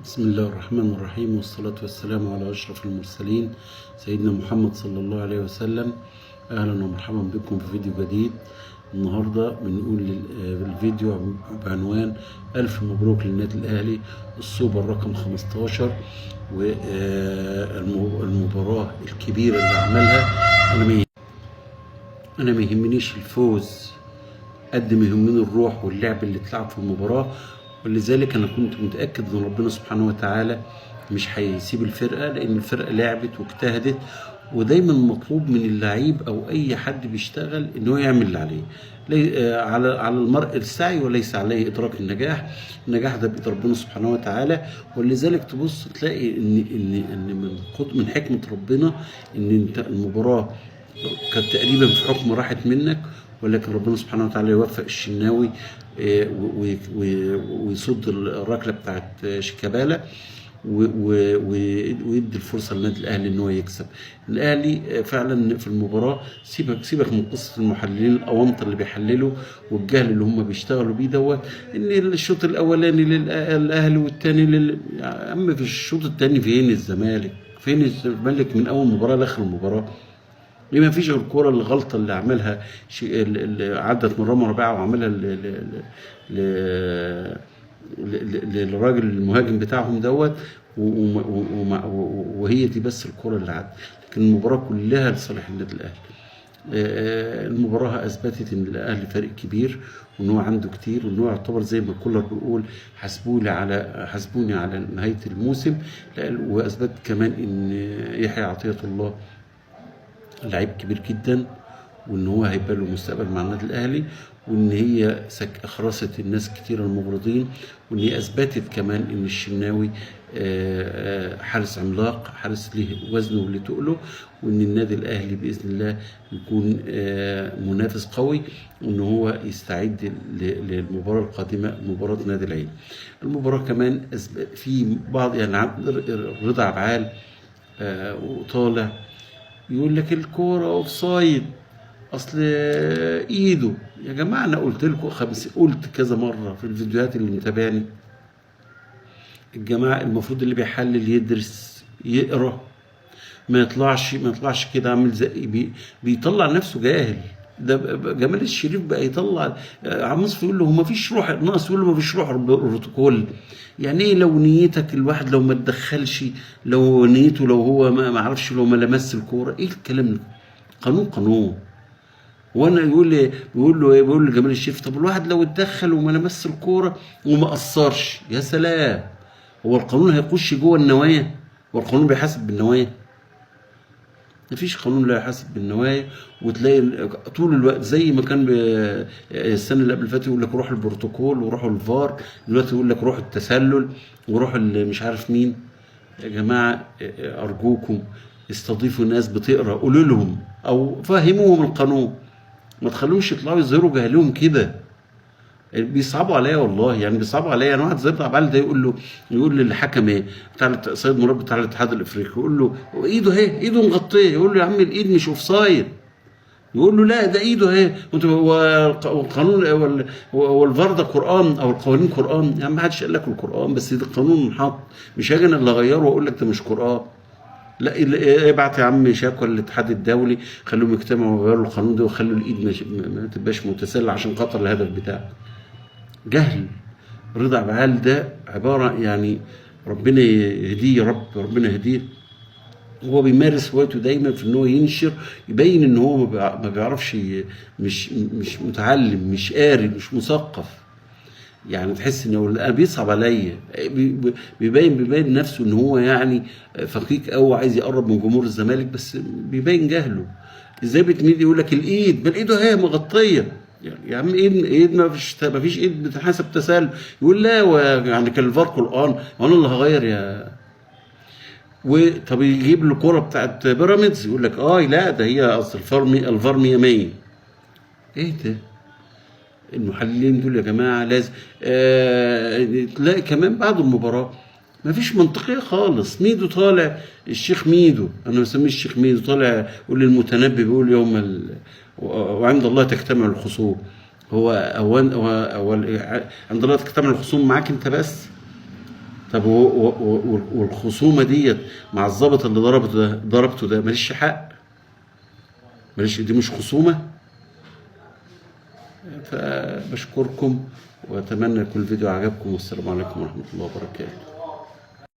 بسم الله الرحمن الرحيم، والصلاة والسلام على أشرف المرسلين سيدنا محمد صلى الله عليه وسلم. أهلا ومرحبا بكم في فيديو جديد. النهاردة بنقول الفيديو بعنوان ألف مبروك للنادي الأهلي السوبر رقم 15 والمباراة الكبيرة اللي عملها. أنا ما يهمنيش الفوز قد ما يهمني الروح واللعب اللي اتلعب في المباراة، ولذلك أنا كنت متأكد إن ربنا سبحانه وتعالى مش هيسيب الفرقة، لأن الفرقة لعبت واجتهدت. ودايما مطلوب من اللعيب أو أي حد بيشتغل إنه يعمل اللي عليه. على المرء السعي وليس عليه إدراك النجاح. النجاح ده بإيد ربنا سبحانه وتعالى، ولذلك تبص تلاقي إن من حكمة ربنا إن أنت المباراة كانت تقريبا في حكم راحت منك، ولكن ربنا سبحانه وتعالى يوفق الشناوي ويصد الركله بتاعت شيكابالا ويدي الفرصه للنادي الاهلي ان هو يكسب. الاهلي فعلا في المباراه سيبك من قصه المحللين الاونطه اللي بيحللوا والجهل اللي هم بيشتغلوا بيه دوت، ان الشوط الاولاني للاهلي والثاني يا عم في الشوط الثاني فين الزمالك؟ فين الزمالك من اول مباراه لاخر المباراه؟ ليه ما فيش غير الكوره الغلطه اللي عملها اللي عدت من رامي ربيعه وعملها للراجل المهاجم بتاعهم دوت، وهي دي بس الكوره اللي عدت، لكن المباراه كلها لصالح النادي الاهلي. المباراه اثبتت ان الاهلي فريق كبير، وان هو عنده كتير، وان هو يعتبر زي ما كولر بيقول حاسبوني على نهايه الموسم. واثبت كمان ان يحيى عطيه الله لعيب كبير جدا، وان هو هيبقى له مستقبل مع النادي الاهلي، وان هي اخرست الناس كتير المغرضين، وان هي اثبتت كمان ان الشناوي حارس عملاق، حارس ليه وزنه وليه تقله، وان النادي الاهلي باذن الله يكون منافس قوي، وان هو يستعد للمباراه القادمه، مباراه نادي العين. المباراه كمان في بعض يعني رضا عبعال وطالع يقول لك الكوره اوف سايد، اصل ايده. يا جماعه انا قلت لكم قلت كذا مره في الفيديوهات اللي متابعني، الجماعه المفروض اللي بيحلل يدرس يقرا، ما يطلعش كده عامل زي بيطلع نفسه جاهل. ده جمال الشريف بقى يطلع عم مصطفى يقول له هو ما فيش روح، ناقص يقول له ما فيش روح بروتوكول. يعني ايه لو نيتك الواحد لو ما تدخلش، لو نيته لو هو ما عرفش، لو ما لمس الكوره، ايه الكلام ده؟ قانون. وانا بيقول له جمال الشريف طب الواحد لو اتدخل وما لمس الكوره وما قصرش، يا سلام، هو القانون هيخش جوه النوايا؟ هو القانون بيحاسب بالنوايا؟ مفيش قانون لا يحاسب بالنوايا. وتلاقي طول الوقت زي ما كان السنه اللي قبل اللي فاتت يقول لك روح البروتوكول وروحوا الفار، دلوقتي يقول لك روح التسلل وروح مش عارف مين. يا جماعه ارجوكم استضيفوا ناس بتقرا، قولوا لهم او فهموهم القانون، ما تخلوهمش يطلعوا يظهروا جهلهم كده. بيصعبوا عليا والله، يعني بيصعبوا عليا. انا واحد زي ابن عبال ده يقول للحكم ايه بتاع سيد مراد بتاع الاتحاد الافريقي، يقول له ايده اهي، ايده مغطيه، يقول له يا عم الايد مش اوف سايد، يقول له لا ده ايده اهي. والقانون والفار ده قران، او القوانين قران. يا عم ما حدش قال لك القران، بس ده قانون محط، مش هاجي انا اللي اغيره واقول لك ده مش قران. لا ابعت يا عم شكوى للاتحاد الدولي، خلوهم يجتمعوا ويغيروا القانون ده، وخلوا الايد ما تبقاش متسلة عشان خاطر الهدف بتاعك. جهل. رضا عبعال ده عباره يعني ربنا يهديه يا رب، ربنا يهديه. هو بيمارس هوايته دايما في ان هو ينشر، يبين ان هو ما بيعرفش، مش متعلم، مش قاري، مش مثقف. يعني تحس ان انا بيصعب عليا، بيبين نفسه ان هو يعني فقيق قوي، عايز يقرب من جمهور الزمالك، بس بيبين جهله. ازاي بتميل يقول لك الايد، ما الايد اهي مغطيه. يعني يا عم ايد ما فيش ايد بتحسب تسلل. يقول لا يعني كان الفار قران وانا اللي هغير يا. طب يجيب له الكوره بتاعت بيراميدز يقول لك لا ده هي اصل الفار 100. ايه ده؟ المحللين دول يا جماعه لازم تلاقي كمان بعد المباراه مفيش منطقيه خالص. ميدو طالع، الشيخ ميدو، انا بسميه الشيخ ميدو، طالع يقول للمتنبي، بيقول وعند الله تجتمع الخصوم. هو عند الله تجتمع الخصوم معاك انت بس؟ طب والخصومه ديت مع الضابط اللي ضربته ده ماليش حق؟ ماليش، دي مش خصومه؟ فبشكركم واتمنى يكون الفيديو عجبكم، والسلام عليكم ورحمه الله وبركاته.